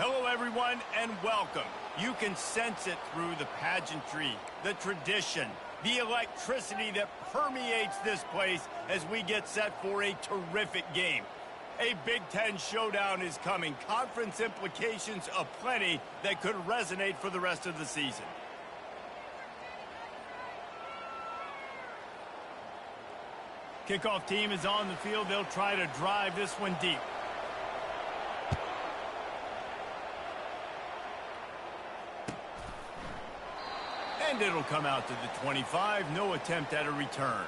Hello, everyone, and welcome. You can sense it through the pageantry, the tradition, the electricity that permeates this place as we get set for a terrific game. A Big Ten showdown is coming. Conference implications aplenty that could resonate for the rest of the season. Kickoff team is on the field. They'll try to drive this one deep. And it'll come out to the 25. No attempt at a return.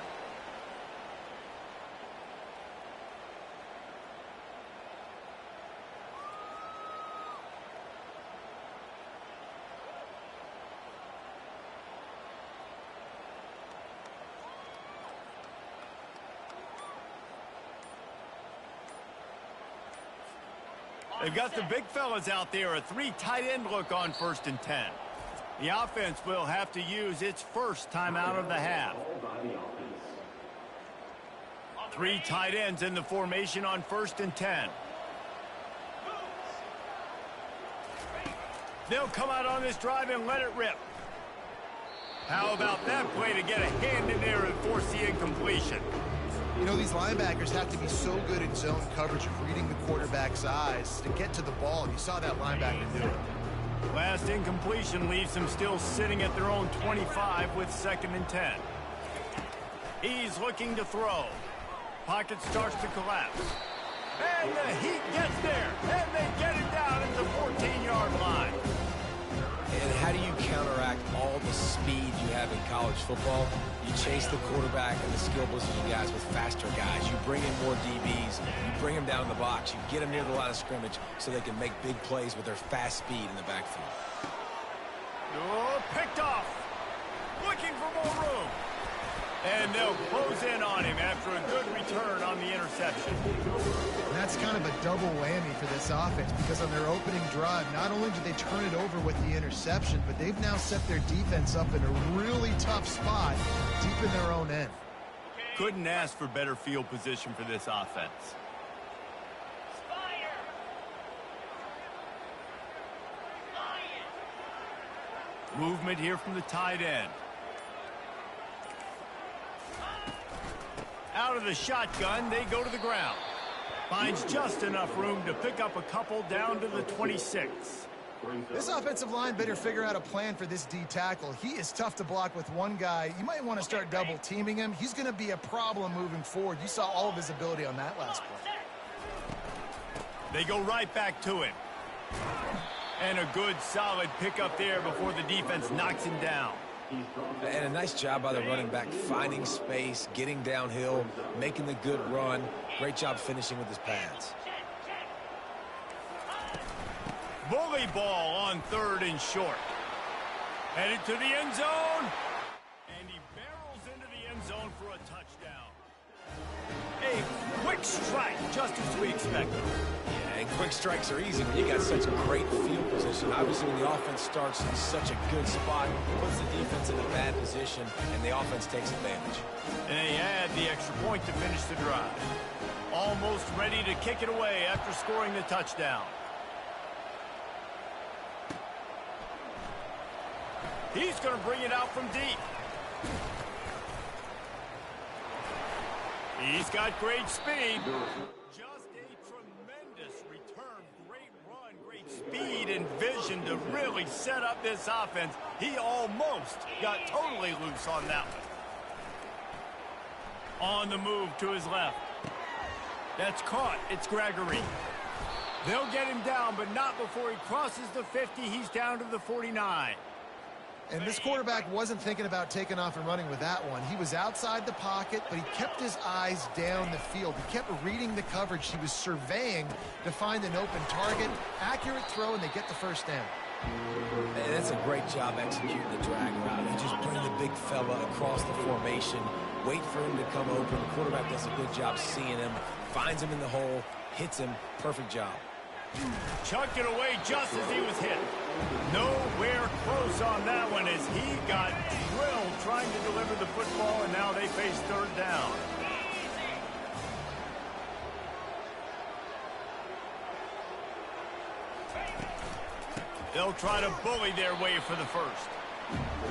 They've got the big fellas out there. A 3 tight end look on 1st and 10. The offense will have to use its first time out of the half. 3 tight ends in the formation on 1st and 10. They'll come out on this drive and let it rip. How about that play to get a hand in there and force the incompletion? You know, these linebackers have to be so good in zone coverage of reading the quarterback's eyes to get to the ball, and you saw that linebacker do it. Last incompletion leaves them still sitting at their own 25 with 2nd and 10. He's looking to throw. Pocket starts to collapse. And the heat gets there, and they get it down at the 14-yard line. And how do you counteract all the speed you have in college football? You chase the quarterback and the skill position guys with faster guys. You bring in more DBs. You bring them down in the box. You get them near the line of scrimmage so they can make big plays with their fast speed in the backfield. Oh, picked off. Looking for more room. And they'll close in on him after a good return on the interception. And that's kind of a double whammy for this offense because on their opening drive, not only did they turn it over with the interception, but they've now set their defense up in a really tough spot deep in their own end. Couldn't ask for better field position for this offense. Movement here from the tight end. Out of the shotgun, they go to the ground. Finds just enough room to pick up a couple down to the 26. This offensive line better figure out a plan for this D tackle. He is tough to block with one guy. You might want to start double teaming him. He's going to be a problem moving forward. You saw all of his ability on that last play. They go right back to him. And a good solid pickup there before the defense knocks him down. And a nice job by the running back, finding space, getting downhill, making the good run. Great job finishing with his pads. Bully ball on 3rd and short. Headed to the end zone. And he barrels into the end zone for a touchdown. A quick strike, just as we expected. And quick strikes are easy when you got such great field position. Obviously, when the offense starts in such a good spot, puts the defense in a bad position, and the offense takes advantage. And they add the extra point to finish the drive. Almost ready to kick it away after scoring the touchdown. He's going to bring it out from deep. He's got great speed. Just a tremendous return. Great run, great speed and vision to really set up this offense. He almost got totally loose on that one. On the move to his left. That's caught. It's Gregory. They'll get him down, but not before he crosses the 50. He's down to the 49. And this quarterback wasn't thinking about taking off and running with that one. He was outside the pocket, but he kept his eyes down the field. He kept reading the coverage. He was surveying to find an open target. Accurate throw, and they get the first down. And that's a great job executing the drag route. They just bring the big fella across the formation, wait for him to come open. The quarterback does a good job seeing him, finds him in the hole, hits him. Perfect job. Chucked it away just as he was hit. Nowhere close on that one as he got drilled trying to deliver the football, and now they face 3rd down. They'll try to bully their way for the first.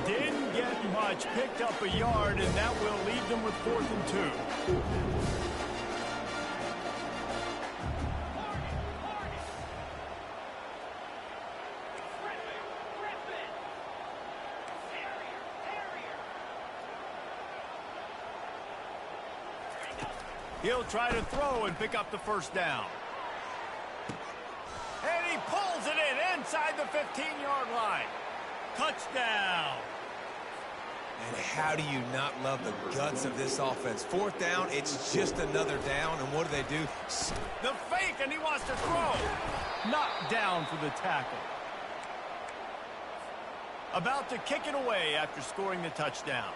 Didn't get much, picked up a yard, and that will leave them with 4th and 2. He'll try to throw and pick up the first down. And he pulls it in inside the 15-yard line. Touchdown. And how do you not love the guts of this offense? 4th down, it's just another down, and what do? The fake, and he wants to throw. Knocked down for the tackle. About to kick it away after scoring the touchdown.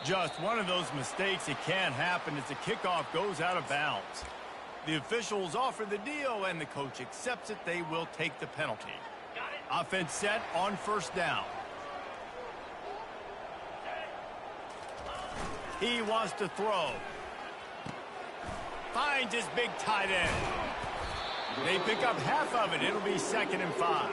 Just one of those mistakes that can't happen as the kickoff goes out of bounds. The officials offer the deal, and the coach accepts it. They will take the penalty. Offense set on 1st down. He wants to throw. Finds his big tight end. They pick up half of it. It'll be 2nd and 5.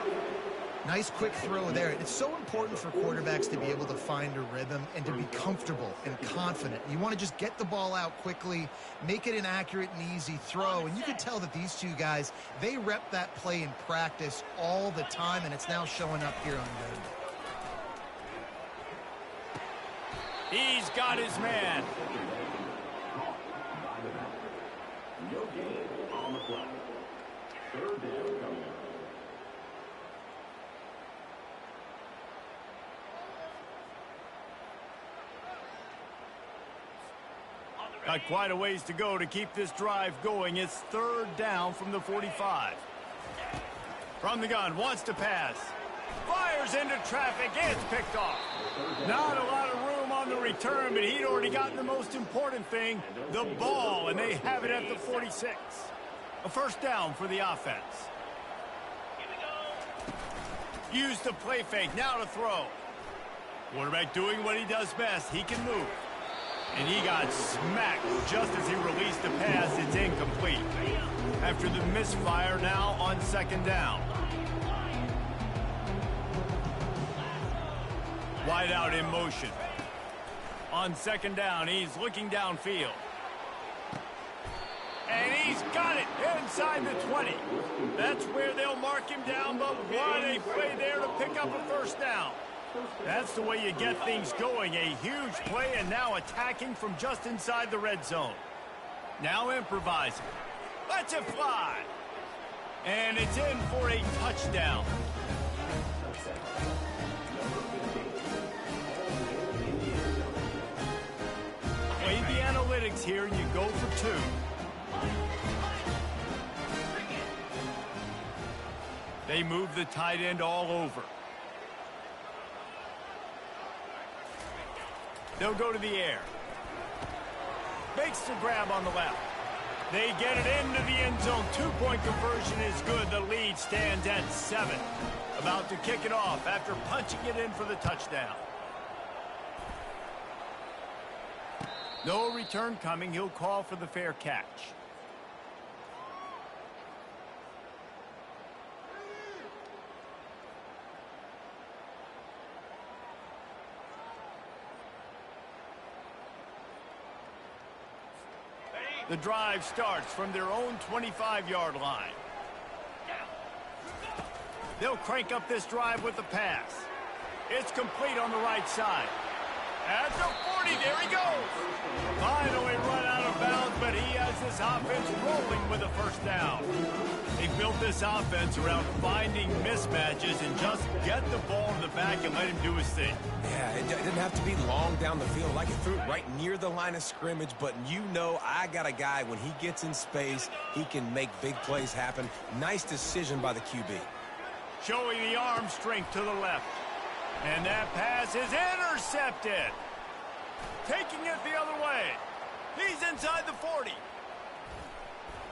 Nice quick throw there. It's so important for quarterbacks to be able to find a rhythm and to be comfortable and confident. You want to just get the ball out quickly, make it an accurate and easy throw. And you can tell that these two guys, they rep that play in practice all the time, and it's now showing up here on game. He's got his man. No gain on the play. 3rd down coming up. Got quite a ways to go to keep this drive going. It's 3rd down from the 45. From the gun, wants to pass. Fires into traffic. It's picked off. Not a lot of room on the return, but he'd already gotten the most important thing, the ball, and they have it at the 46. A 1st down for the offense. Use the play fake. Now to throw. Quarterback doing what he does best. He can move. And he got smacked just as he released the pass. It's incomplete. After the misfire, now on 2nd down. Wide out in motion. On 2nd down, he's looking downfield. And he's got it inside the 20. That's where they'll mark him down, but what a play there to pick up a 1st down. That's the way you get things going. A huge play, and now attacking from just inside the red zone. Now improvising. Lets it fly. And it's in for a touchdown. Play the analytics here, and you go for 2. They move the tight end all over. They'll go to the air. Makes the grab on the left. They get it into the end zone. 2-point conversion is good. The lead stands at 7. About to kick it off after punching it in for the touchdown. No return coming. He'll call for the fair catch. The drive starts from their own 25-yard line. They'll crank up this drive with the pass. It's complete on the right side. At the 40, there he goes. Finally run out of bounds, but he has this offense rolling with a 1st down. They built this offense around finding mismatches and just get the ball in the back and let him do his thing. Yeah, it didn't have to be long down the field. Like, it threw it right near the line of scrimmage, but you know I got a guy, when he gets in space, he can make big plays happen. Nice decision by the QB. Showing the arm strength to the left. And that pass is intercepted. Taking it the other way. He's inside the 40.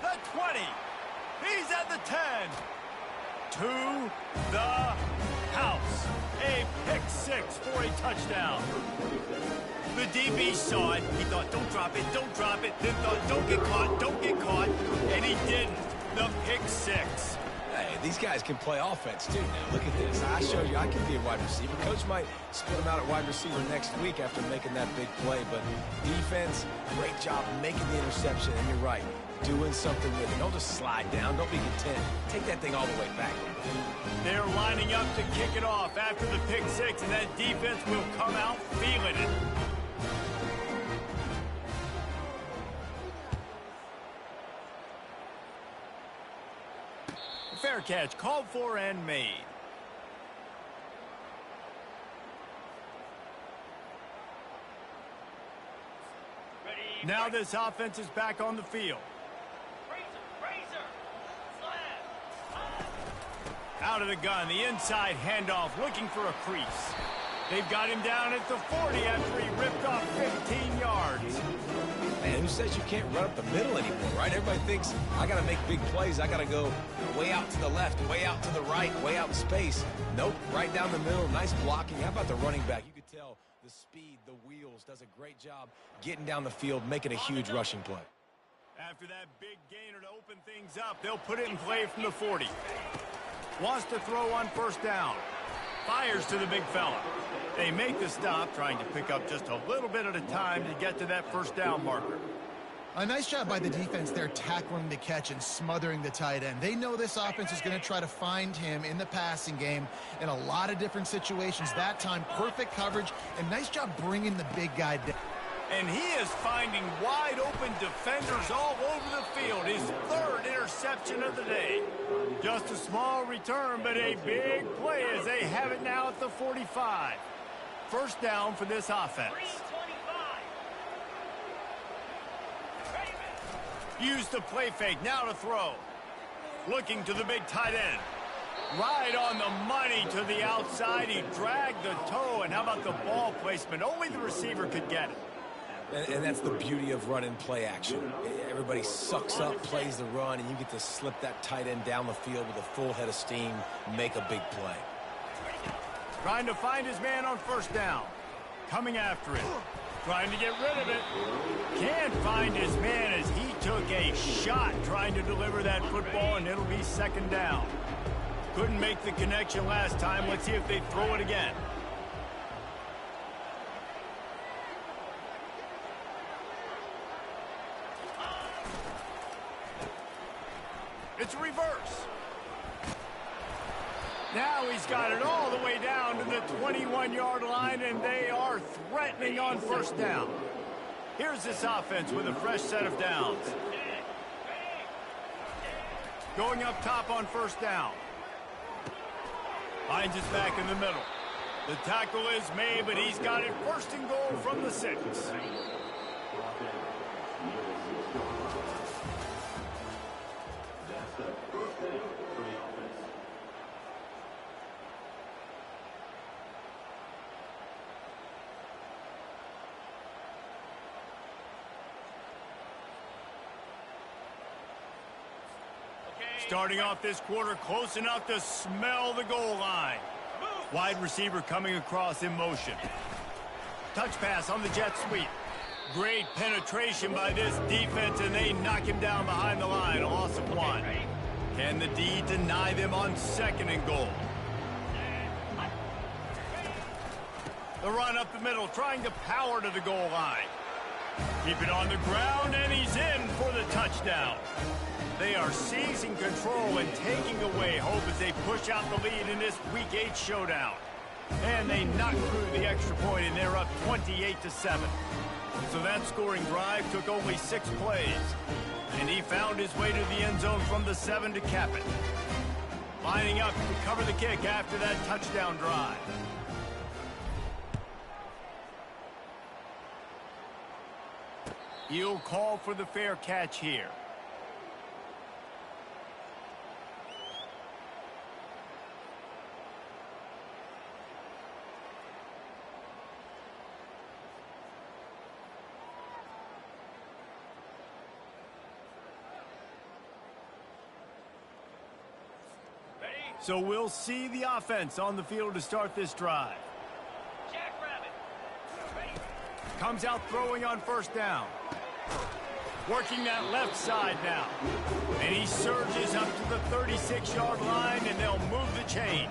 The 20. He's at the 10. To the house. A pick 6 for a touchdown. The DB saw it. He thought, don't drop it, don't drop it. Then thought, don't get caught, don't get caught. And he didn't. The pick six. Hey, these guys can play offense, too, now. Look at this. I showed you I can be a wide receiver. Coach might split him out at wide receiver next week after making that big play. But defense, great job making the interception. And you're right, doing something with it. Don't just slide down. Don't be content. Take that thing all the way back. They're lining up to kick it off after the pick six, and that defense will come out feeling it. Fair catch called for and made. Now this offense is back on the field. Out of the gun, the inside handoff, looking for a crease. They've got him down at the 40 after he ripped off 15 yards. Man, who says you can't run up the middle anymore, right? Everybody thinks, I got to make big plays. I got to go way out to the left, way out to the right, way out in space. Nope, right down the middle. Nice blocking. How about the running back? You could tell the speed, the wheels, does a great job getting down the field, making a huge rushing play. After that big gainer to open things up, they'll put it in play from the 40. Wants to throw on first down. Fires to the big fella. They make the stop, trying to pick up just a little bit at a time to get to that first down marker. A nice job by the defense there, tackling the catch and smothering the tight end. They know this offense is going to try to find him in the passing game in a lot of different situations. That time, perfect coverage, and nice job bringing the big guy down. And he is finding wide-open defenders all over the field. His third interception of the day. Just a small return, but a big play as they have it now at the 45. First down for this offense. Use the play fake, now to throw. Looking to the big tight end. Right on the money to the outside. He dragged the toe, and how about the ball placement? Only the receiver could get it. And that's the beauty of running play action. Everybody sucks up, plays the run, and you get to slip that tight end down the field with a full head of steam, make a big play. Trying to find his man on first down. Coming after it. Trying to get rid of it. Can't find his man as he took a shot trying to deliver that football, and it'll be second down. Couldn't make the connection last time. Let's see if they throw it again. It's a reverse. Now he's got it all the way down to the 21-yard line, and they are threatening on first down. Here's this offense with a fresh set of downs. Going up top on first down. Finds his back in the middle. The tackle is made, but he's got it first and goal from the 6. Starting off this quarter close enough to smell the goal line. Wide receiver coming across in motion. Touch pass on the jet sweep. Great penetration by this defense, and they knock him down behind the line. A loss of 1. Can the D deny them on second and goal? The run up the middle, trying to power to the goal line. Keep it on the ground, and he's in for the touchdown. They are seizing control and taking away hope as they push out the lead in this Week 8 showdown. And they knock through the extra point, and they're up 28-7. So that scoring drive took only 6 plays. And he found his way to the end zone from the 7 to cap it. Lining up to cover the kick after that touchdown drive. He'll call for the fair catch here. So we'll see the offense on the field to start this drive. Comes out throwing on first down. Working that left side now. And he surges up to the 36-yard line, and they'll move the chain.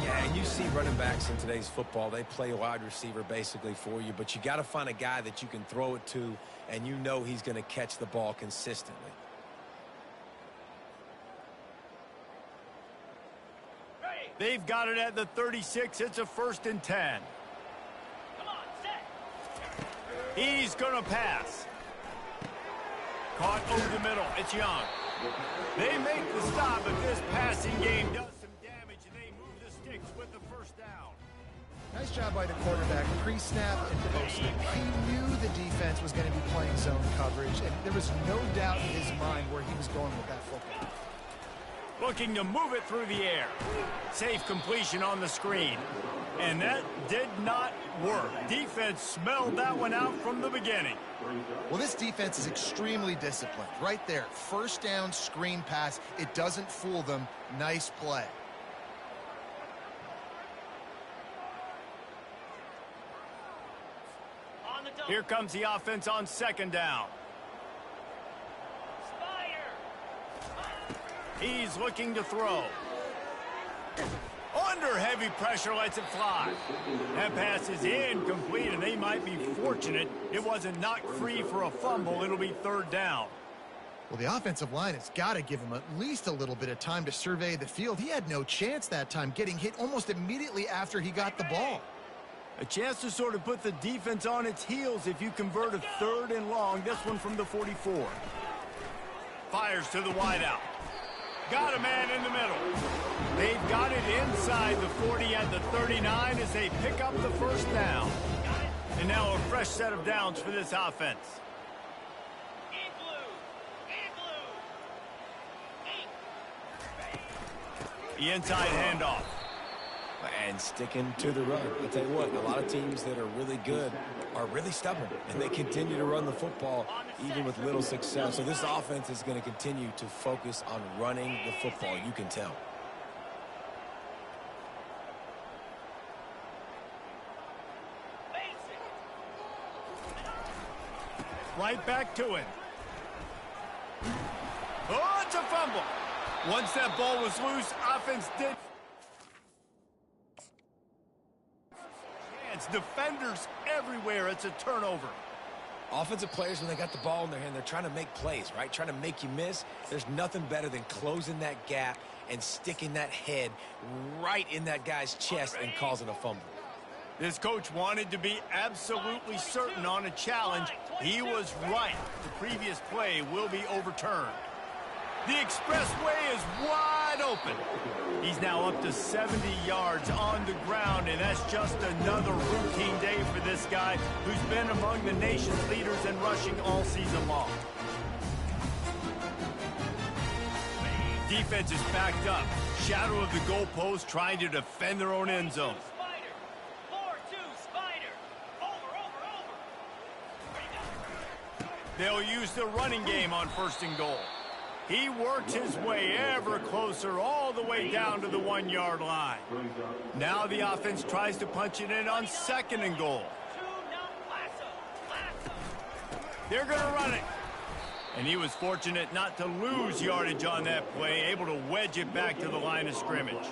Yeah, and you see running backs in today's football, they play wide receiver basically for you, but you got to find a guy that you can throw it to, and you know he's going to catch the ball consistently. They've got it at the 36. It's a 1st and 10. Come on, set. He's going to pass. Caught over the middle. It's Young. They make the stop, but this passing game does some damage, and they move the sticks with the 1st down. Nice job by the quarterback, pre-snap and post-snap. He knew the defense was going to be playing zone coverage, and there was no doubt in his mind where he was going with that football. Looking to move it through the air. Safe completion on the screen. And that did not work. Defense smelled that one out from the beginning. Well, this defense is extremely disciplined. Right there, 1st down, screen pass. It doesn't fool them. Nice play. On the double. Here comes the offense on 2nd down. He's looking to throw. Under heavy pressure, lets it fly. That pass is incomplete, and they might be fortunate it wasn't knocked free for a fumble. It'll be 3rd down. Well, the offensive line has got to give him at least a little bit of time to survey the field. He had no chance that time, getting hit almost immediately after he got the ball. A chance to sort of put the defense on its heels if you convert a 3rd and long. This one from the 44. Fires to the wideout. Got a man in the middle. They've got it inside the 40 at the 39 as they pick up the 1st down. And now a fresh set of downs for this offense. The inside handoff. And sticking to the run. I'll tell you what, a lot of teams that are really good are really stubborn, and they continue to run the football even with little success. So this offense is going to continue to focus on running the football, you can tell. Right back to him. Oh, it's a fumble. Once that ball was loose, offense did. It's defenders everywhere. It's a turnover. Offensive players, when they got the ball in their hand, they're trying to make plays, right? Trying to make you miss. There's nothing better than closing that gap and sticking that head right in that guy's chest and causing a fumble. This coach wanted to be absolutely certain on a challenge. He was right. The previous play will be overturned. The expressway is wide open. He's now up to 70 yards on the ground, and that's just another routine day for this guy who's been among the nation's leaders in rushing all season long. Defense is backed up. Shadow of the goalpost trying to defend their own end zone. They'll use the running game on 1st and goal. He works his way ever closer all the way down to the 1-yard line. Now the offense tries to punch it in on 2nd and goal. They're going to run it. And he was fortunate not to lose yardage on that play, able to wedge it back to the line of scrimmage.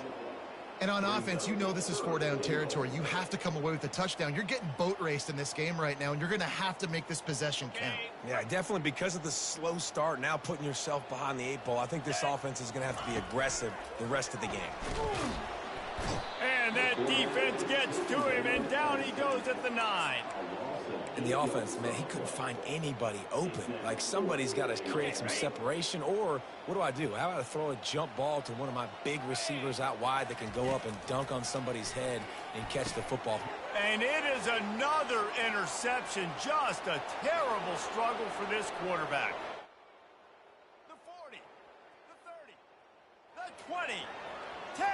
And on offense, you know this is 4-down territory. You have to come away with a touchdown. You're getting boat raced in this game right now, and you're going to have to make this possession count. Yeah, definitely because of the slow start, now putting yourself behind the 8 ball, I think this offense is going to have to be aggressive the rest of the game. And that defense gets to him, and down he goes at the 9. And the offense, man, he couldn't find anybody open. Like, somebody's got to create some separation, or what do? How about I throw a jump ball to one of my big receivers out wide that can go up and dunk on somebody's head and catch the football? And it is another interception. Just a terrible struggle for this quarterback. The 40, the 30, the 20, 10.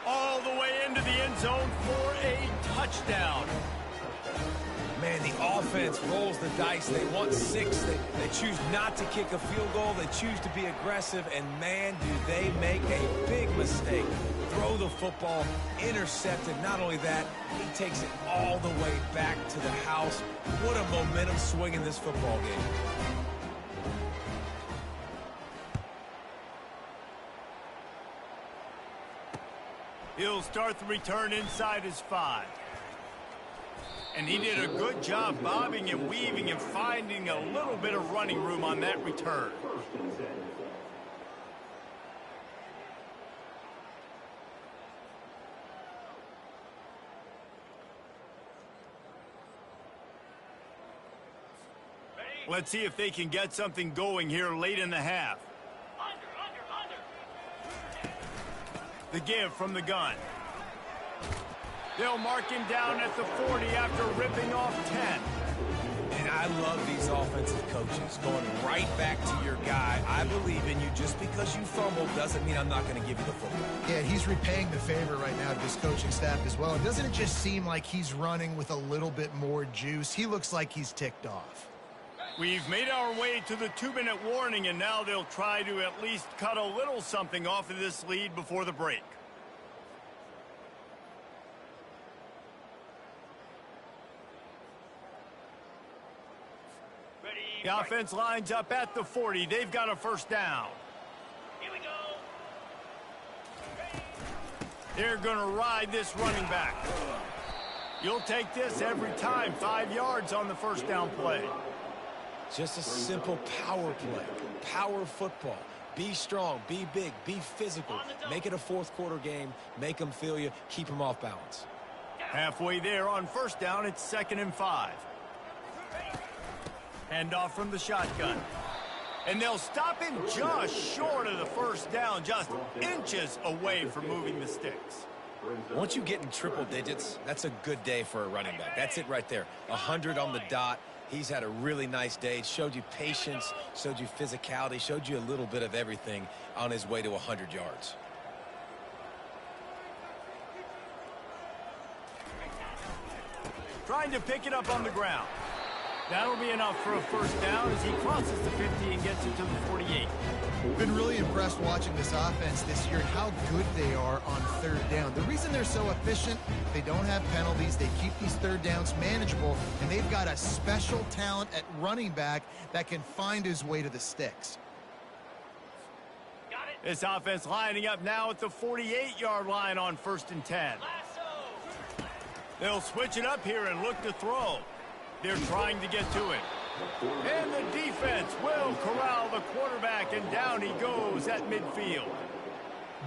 All the way into the end zone for a touchdown. Man, the offense rolls the dice. They want 6. They choose not to kick a field goal. They choose to be aggressive. And, man, do they make a big mistake throw the football, intercepted. Not only that, he takes it all the way back to the house. What a momentum swing in this football game. He'll start the return inside his 5. And he did a good job bobbing and weaving and finding a little bit of running room on that return. Let's see if they can get something going here late in the half. The give from the gun. They'll mark him down at the 40 after ripping off 10. And I love these offensive coaches going right back to your guy. I believe in you. Just because you fumbled doesn't mean I'm not going to give you the football. Yeah, he's repaying the favor right now to his coaching staff as well. Doesn't it just seem like he's running with a little bit more juice? He looks like he's ticked off. We've made our way to the 2-minute warning, and now they'll try to at least cut a little something off of this lead before the break. The offense lines up at the 40. They've got a first down. Here we go. They're going to ride this running back. You'll take this every time. 5 yards on the first down play. Just a simple power play. Power football. Be strong, be big, be physical. Make it a fourth quarter game. Make them feel you. Keep them off balance. Halfway there on first down, it's 2nd and 5. Handoff from the shotgun. And they'll stop him just short of the first down, just inches away from moving the sticks. Once you get in triple digits, that's a good day for a running back. That's it right there. 100 on the dot. He's had a really nice day. It showed you patience, showed you physicality, showed you a little bit of everything on his way to 100 yards. Trying to pick it up on the ground. That'll be enough for a first down as he crosses the 50 and gets it to the 48. Been really impressed watching this offense this year and how good they are on third down. The reason they're so efficient, they don't have penalties. They keep these third downs manageable, and they've got a special talent at running back that can find his way to the sticks. Got it. This offense lining up now at the 48-yard line on 1st and 10. Lasso. They'll switch it up here and look to throw. They're trying to get to it. And the defense will corral the quarterback, and down he goes at midfield.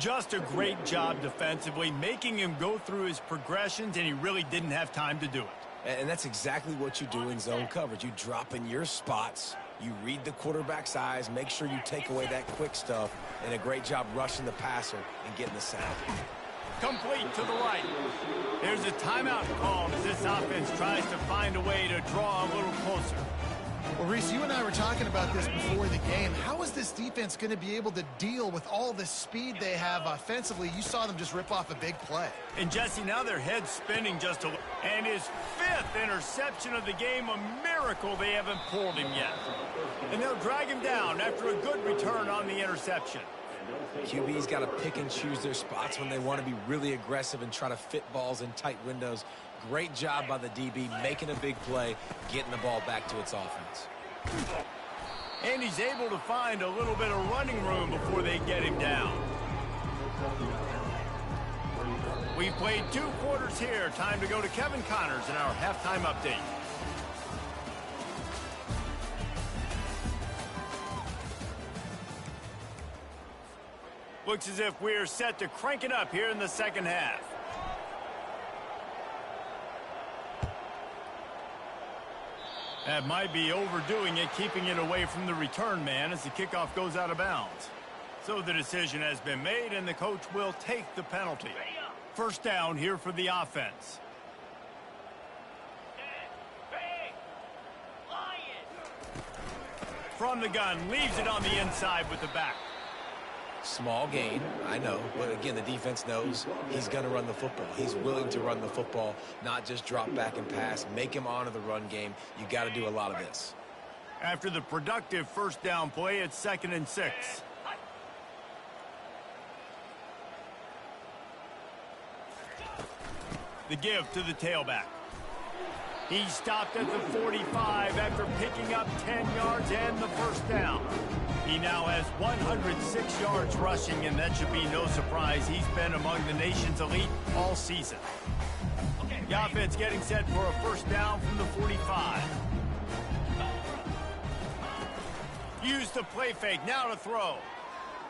Just a great job defensively, making him go through his progressions, and he really didn't have time to do it. And that's exactly what you do in zone coverage. You drop in your spots, you read the quarterback's eyes, make sure you take away that quick stuff, and a great job rushing the passer and getting the sack. Complete to the right. There's a timeout called as this offense tries to find a way to draw a little closer. Well, Reese, you and I were talking about this before the game. How is this defense going to be able to deal with all the speed they have offensively? You saw them just rip off a big play. And Jesse, now their head's spinning just a little. And his 5th interception of the game, a miracle they haven't pulled him yet. And they'll drag him down after a good return on the interception. QB's got to pick and choose their spots when they want to be really aggressive and try to fit balls in tight windows. Great job by the DB making a big play, getting the ball back to its offense. And he's able to find a little bit of running room before they get him down. We've played 2 quarters here. Time to go to Kevin Connors in our halftime update. Looks as if we're set to crank it up here in the second half. That might be overdoing it, keeping it away from the return man as the kickoff goes out of bounds. So the decision has been made, and the coach will take the penalty. First down here for the offense. From the gun, leaves it on the inside with the back. Small gain, I know, but again, the defense knows he's going to run the football. He's willing to run the football, not just drop back and pass, make him honor the run game. You got to do a lot of this. After the productive first down play, it's 2nd and 6. The give to the tailback. He stopped at the 45 after picking up 10 yards and the first down. He now has 106 yards rushing, and that should be no surprise. He's been among the nation's elite all season. The offense getting set for a first down from the 45. Use the play fake, now to throw.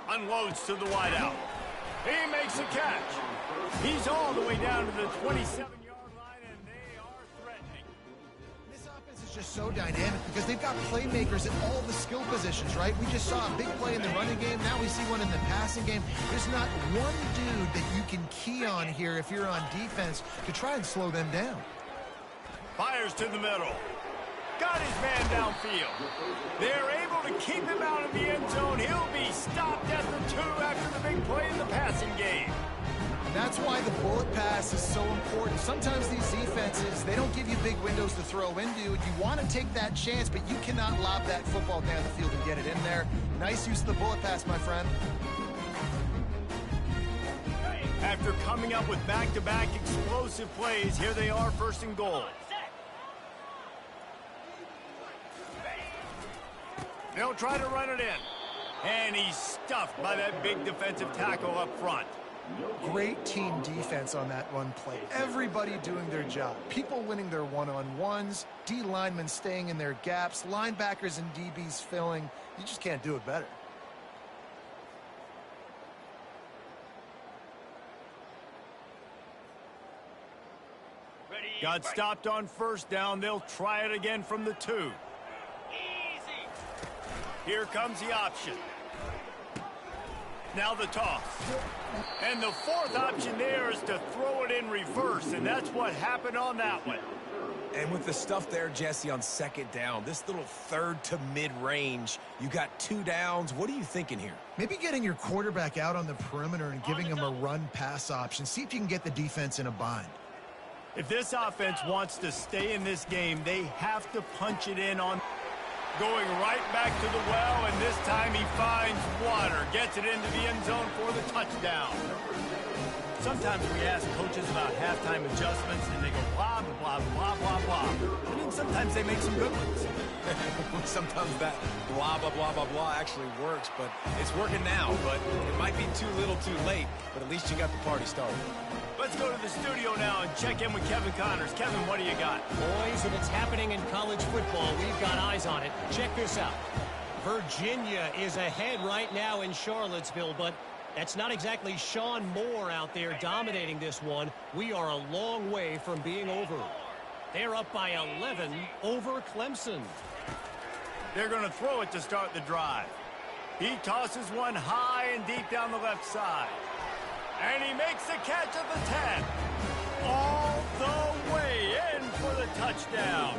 Unloads to the wideout. He makes a catch. He's all the way down to the 27-yard line, and they are threatening. This offense is just so dynamic because they've got playmakers at all the skill positions, right? We just saw a big play in the running game. Now we see one in the passing game. There's not one dude that you can key on here if you're on defense to try and slow them down. Fires to the middle. Got his man downfield. They're able to keep him out of the end zone. He'll be stopped at the 2 after the big play in the passing game. And that's why the bullet pass is so important. Sometimes these defenses, they don't give you big windows to throw into. You want to take that chance, but you cannot lob that football down the field and get it in there. Nice use of the bullet pass, my friend. After coming up with back-to-back explosive plays, here they are, first and goal. They'll try to run it in. And he's stuffed by that big defensive tackle up front. Great team defense on that run play. Everybody doing their job. People winning their one-on-ones, D linemen staying in their gaps, linebackers and DBs filling. You just can't do it better. Got stopped on first down. They'll try it again from the 2. Here comes the option. Now the toss. And the fourth option there is to throw it in reverse, and that's what happened on that one. And with the stuff there, Jesse, on second down, this little third to mid-range, you got 2 downs. What are you thinking here? Maybe getting your quarterback out on the perimeter and giving him a run-pass option. See if you can get the defense in a bind. If this offense wants to stay in this game, they have to punch it in on... Going right back to the well, and this time he finds water. Gets it into the end zone for the touchdown. Sometimes we ask coaches about halftime adjustments, and they go blah, blah, blah, blah, blah. And then sometimes they make some good ones. Sometimes that blah, blah, blah, blah, blah actually works, but it's working now. But it might be too little too late, but at least you got the party started. Let's go to the studio now and check in with Kevin Connors. Kevin, what do you got? Boys, if it's happening in college football, we've got eyes on it. Check this out. Virginia is ahead right now in Charlottesville, but that's not exactly Sean Moore out there dominating this one. We are a long way from being over. They're up by 11 over Clemson. They're going to throw it to start the drive. He tosses one high and deep down the left side. And he makes the catch at the 10. All the way in for the touchdown.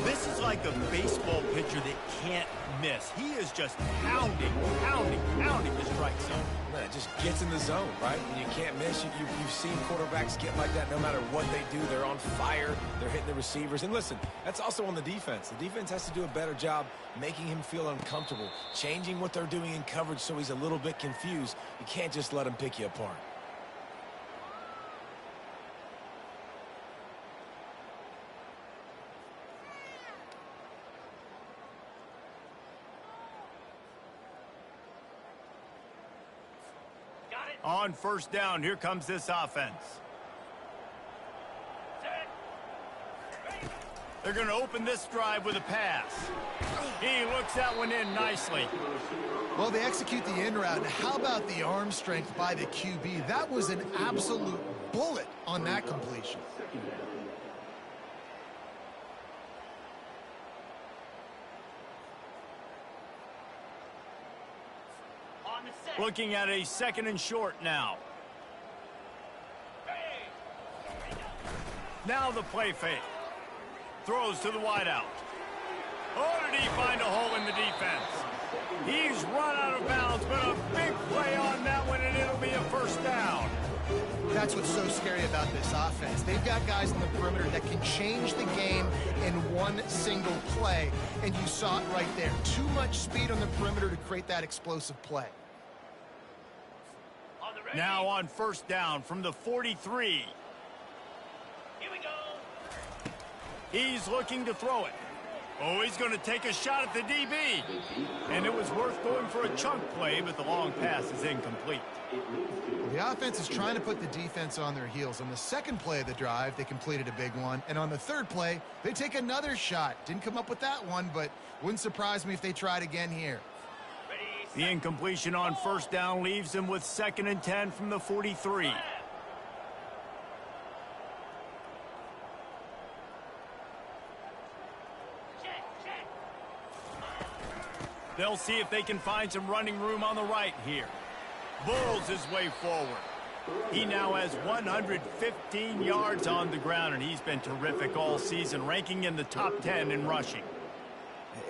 This is like a baseball pitcher that can't miss. He is just pounding the strike zone. Man, it just gets in the zone, right? And you can't miss. You've seen quarterbacks get like that no matter what they do. They're on fire. They're hitting the receivers. And listen, that's also on the defense. The defense has to do a better job making him feel uncomfortable, changing what they're doing in coverage so he's a little bit confused. You can't just let him pick you apart. On first down, here comes this offense. They're going to open this drive with a pass. He looks that one in nicely. Well, they execute the in route. How about the arm strength by the QB? That was an absolute bullet on that completion. Looking at a second and short now. Now the play fake. Throws to the wideout. Oh, did he find a hole in the defense? He's run out of bounds, but a big play on that one, and it'll be a first down. That's what's so scary about this offense. They've got guys on the perimeter that can change the game in one single play, and you saw it right there. Too much speed on the perimeter to create that explosive play. Now on first down from the 43. go. He's looking to throw it. Oh, he's going to take a shot at the DB. And it was worth going for a chunk play, but the long pass is incomplete. The offense is trying to put the defense on their heels. On the second play of the drive, they completed a big one. And on the third play, they take another shot. Didn't come up with that one, but wouldn't surprise me if they tried again here. The incompletion on first down leaves him with 2nd and 10 from the 43. They'll see if they can find some running room on the right here. Bulls his way forward. He now has 115 yards on the ground, and he's been terrific all season, ranking in the top 10 in rushing.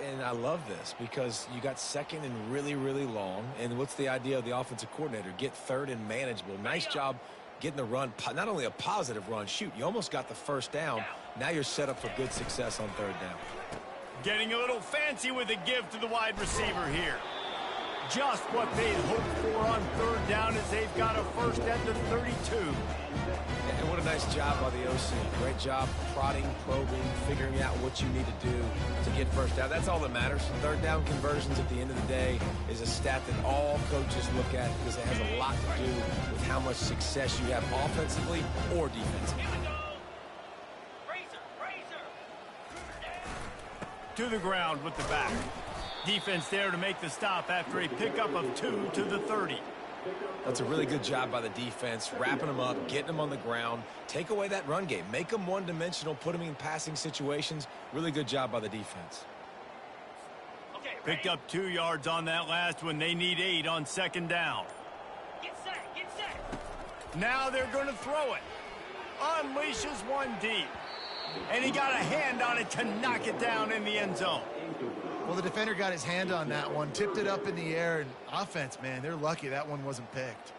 And I love this because you got 2nd and really, really long. And what's the idea of the offensive coordinator? Get 3rd and manageable. Nice job getting the run, not only a positive run. Shoot, you almost got the first down. Now you're set up for good success on 3rd down. Getting a little fancy with a give to the wide receiver here. Just what they'd hoped for on 3rd down as they've got a first at the 32. And what a nice job by the OC. Great job prodding, probing, figuring out what you need to do to get first down. That's all that matters. 3rd down conversions at the end of the day is a stat that all coaches look at because it has a lot to do with how much success you have offensively or defensively. To the ground with the back. Defense there to make the stop after a pickup of 2 to the 30. That's a really good job by the defense, wrapping them up, getting them on the ground. Take away that run game. Make them one-dimensional, put them in passing situations. Really good job by the defense. Picked up 2 yards on that last one. They need 8 on 2nd down. Get set, get set. Now they're going to throw it. Unleashes one deep. And he got a hand on it to knock it down in the end zone. Well, the defender got his hand on that one, tipped it up in the air, and offense, man, they're lucky that one wasn't picked.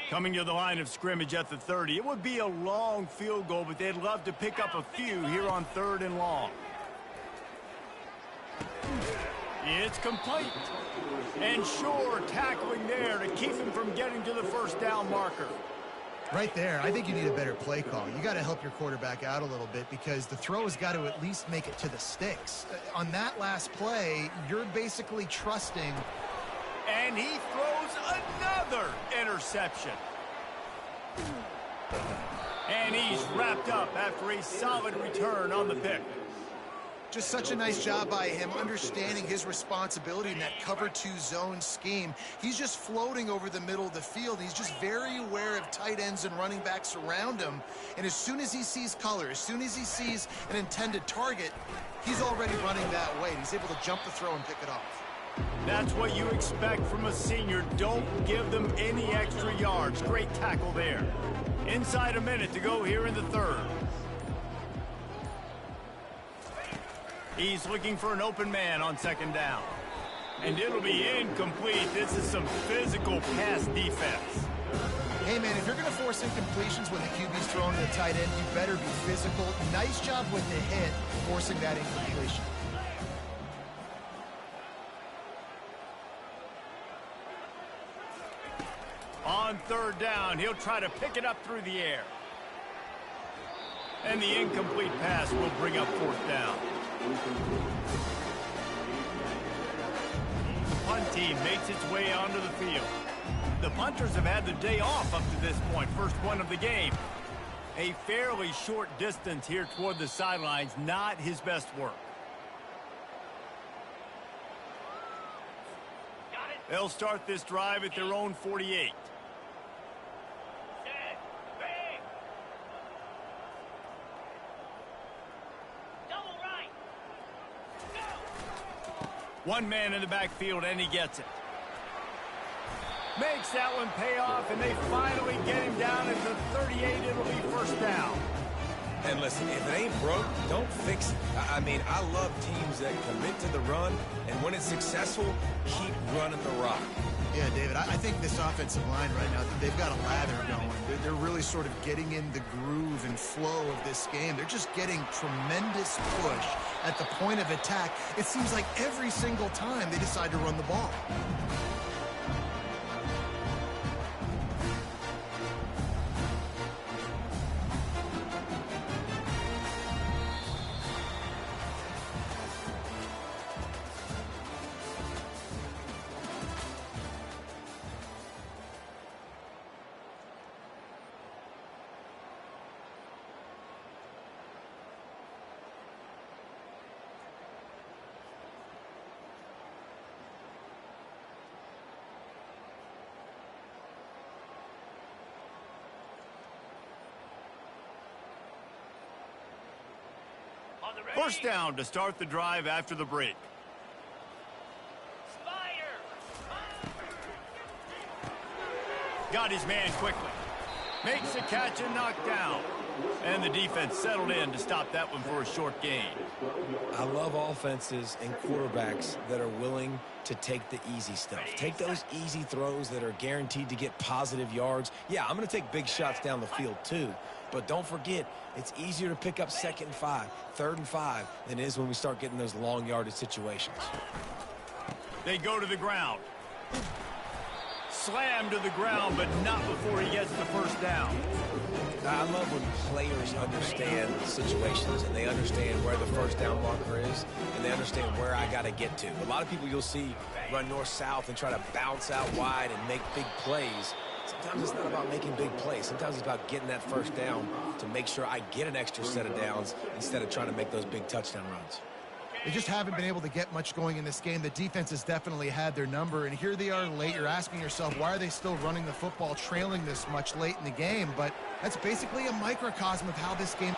Coming to the line of scrimmage at the 30. It would be a long field goal, but they'd love to pick up a few here on 3rd and long. It's complete. And sure, tackling there to keep him from getting to the first down marker. Right there, I think you need a better play call. You got to help your quarterback out a little bit because the throw has got to at least make it to the sticks. On that last play, you're basically trusting. And he throws another interception. And he's wrapped up after a solid return on the pick. Just such a nice job by him understanding his responsibility in that cover 2 zone scheme. He's just floating over the middle of the field. He's just very aware of tight ends and running backs around him. And as soon as he sees color, as soon as he sees an intended target, he's already running that way. He's able to jump the throw and pick it off. That's what you expect from a senior. Don't give them any extra yards. Great tackle there. Inside a minute to go here in the 3rd. He's looking for an open man on 2nd down. And it'll be incomplete. This is some physical pass defense. Hey, man, if you're going to force incompletions when the QB's throwing to the tight end, you better be physical. Nice job with the hit, forcing that incompletion. On 3rd down, he'll try to pick it up through the air. And the incomplete pass will bring up 4th down. The punt team makes its way onto the field. The punters have had the day off up to this point, first one of the game. A fairly short distance here toward the sidelines, not his best work. They'll start this drive at their own 48. One man in the backfield, and he gets it. Makes that one pay off, and they finally get him down at the 38. It'll be first down. And listen, if it ain't broke, don't fix it. I mean, I love teams that commit to the run, and when it's successful, keep running the rock. Yeah, David, I think this offensive line right now, they've got a lather going. They're really sort of getting in the groove and flow of this game. They're just getting tremendous push at the point of attack. It seems like every single time they decide to run the ball. First down to start the drive after the break. Got his man quickly. Makes the catch and knocked down. And the defense settled in to stop that one for a short gain. I love offenses and quarterbacks that are willing to take the easy stuff. Take those easy throws that are guaranteed to get positive yards. Yeah, I'm going to take big shots down the field too. But don't forget, it's easier to pick up 2nd and 5, 3rd and 5 than it is when we start getting those long yardage situations. They go to the ground. Slam to the ground, but not before he gets the first down. I love when players understand situations and they understand where the first down marker is and they understand where I got to get to. A lot of people you'll see run north-south and try to bounce out wide and make big plays. Sometimes it's not about making big plays. Sometimes it's about getting that first down to make sure I get an extra set of downs instead of trying to make those big touchdown runs. They just haven't been able to get much going in this game. The defense has definitely had their number, and here they are late. You're asking yourself, why are they still running the football, trailing this much late in the game? But that's basically a microcosm of how this game...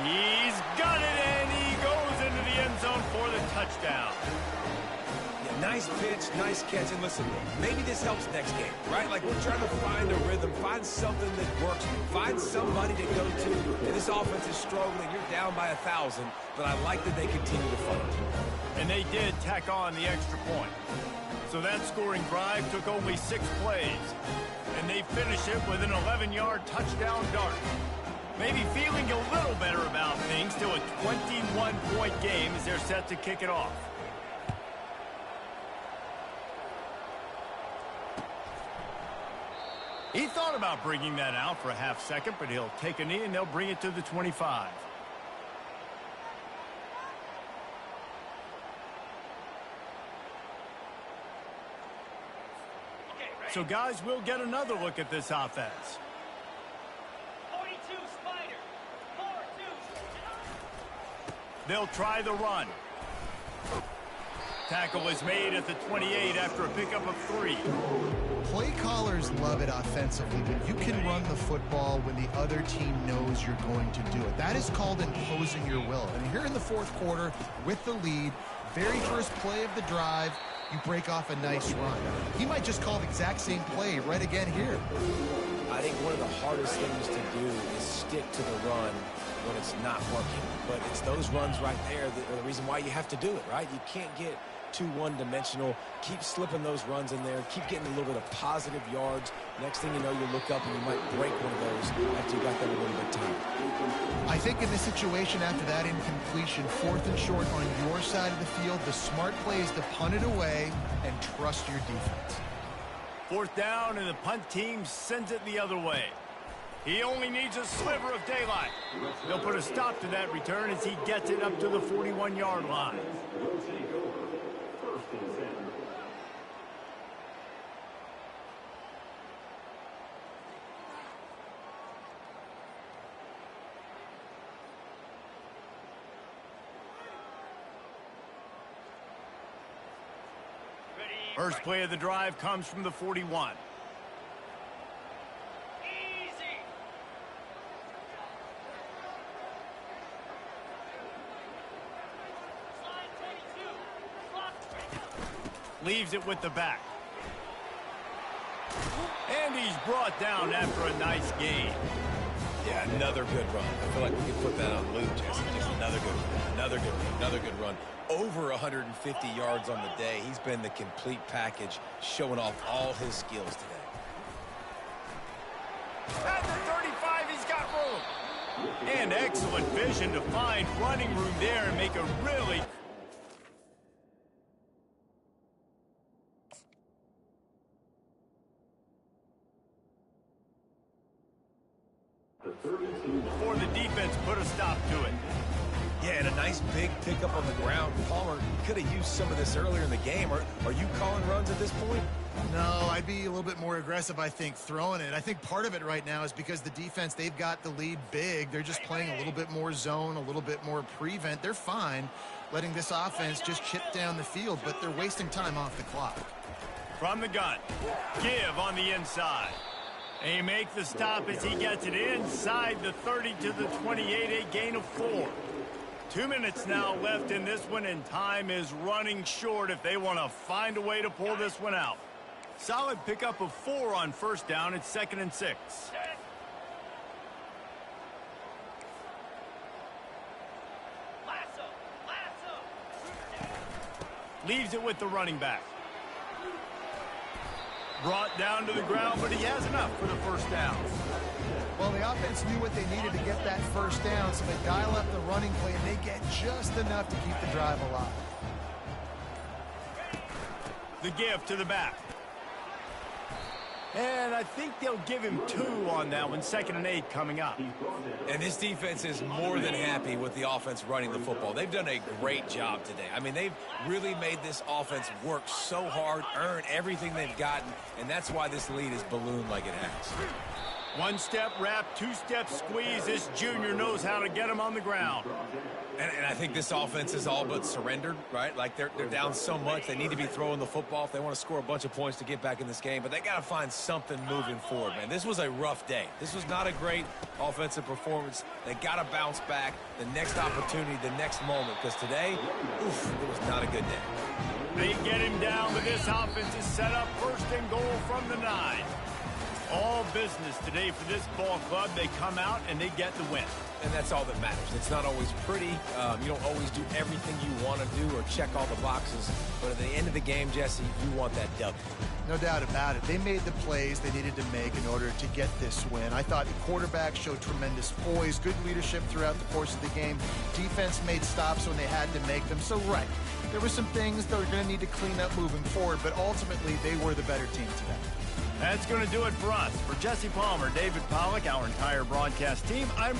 He's got it, and he goes into the end zone for the touchdown. Nice pitch, nice catch, and listen, maybe this helps next game, right? Like we're trying to find a rhythm, find something that works, find somebody to go to. And this offense is struggling. You're down by 1,000, but I like that they continue to fight. And they did tack on the extra point. So that scoring drive took only 6 plays, and they finish it with an 11-yard touchdown dart. Maybe feeling a little better about things, still a 21-point game as they're set to kick it off. He thought about bringing that out for a half second, but he'll take a knee and they'll bring it to the 25. So, guys, we'll get another look at this offense. 42 Spider. 4-2. They'll try the run. Tackle is made at the 28 after a pickup of 3. Play callers love it offensively, but you can run the football when the other team knows you're going to do it. That is called imposing your will. And here in the fourth quarter, with the lead, very first play of the drive, you break off a nice run. He might just call the exact same play right again here. I think one of the hardest things to do is stick to the run when it's not working. But it's those runs right there that are the reason why you have to do it, right? You can't get too one-dimensional. Keep slipping those runs in there. Keep getting a little bit of positive yards. Next thing you know, you look up and you might break one of those after you got that a little bit time. I think in this situation after that incompletion, 4th and short on your side of the field, the smart play is to punt it away and trust your defense. 4th down, and the punt team sends it the other way. He only needs a sliver of daylight. They'll put a stop to that return as he gets it up to the 41-yard line. First play of the drive comes from the 41. Leaves it with the back. And he's brought down after a nice gain. Yeah, another good run. I feel like we could put that on loop, Jesse. Just another good run. Another good run. Another good run. Over 150 yards on the day. He's been the complete package, showing off all his skills today. At the 35, he's got room. And excellent vision to find running room there and make a really... Before the defense put a stop to it. Yeah, and a nice big pickup on the ground. Palmer could have used some of this earlier in the game. Are you calling runs at this point? No, I'd be a little bit more aggressive, I think, throwing it. I think part of it right now is because the defense, they've got the lead big. They're just playing a little bit more zone, a little bit more prevent. They're fine letting this offense just chip down the field, but they're wasting time off the clock. From the gun, give on the inside. And he makes the stop as he gets it inside the 30 to the 28, a gain of 4. 2 minutes now left in this one, and time is running short if they want to find a way to pull this one out. Solid pickup of 4 on first down. It's 2nd and 6. Leaves it with the running back. Brought down to the ground, but he has enough for the first down. Well, the offense knew what they needed to get that first down, so they dial up the running play, and they get just enough to keep the drive alive. The give to the back. And I think they'll give him 2 on that one. 2nd and 8 coming up. And this defense is more than happy with the offense running the football. They've done a great job today. I mean, they've really made this offense work so hard, earn everything they've gotten, and that's why this lead is ballooned like it has. 1-step wrap, 2-step squeeze. This junior knows how to get him on the ground. And I think this offense is all but surrendered, right? Like they're down so much. They need to be throwing the football if they want to score a bunch of points to get back in this game. But they got to find something moving forward, man. This was a rough day. This was not a great offensive performance. They got to bounce back the next opportunity, the next moment. Because today, oof, it was not a good day. They get him down, but this offense is set up 1st and goal from the 9. All business today for this ball club. They come out and they get the win. And that's all that matters. It's not always pretty. You don't always do everything you want to do or check all the boxes. But at the end of the game, Jesse, you want that W. No doubt about it. They made the plays they needed to make in order to get this win. I thought the quarterback showed tremendous poise, good leadership throughout the course of the game. Defense made stops when they had to make them. So, right, there were some things that were going to need to clean up moving forward, but ultimately they were the better team today. That's going to do it for us. For Jesse Palmer, David Pollack, our entire broadcast team, I'm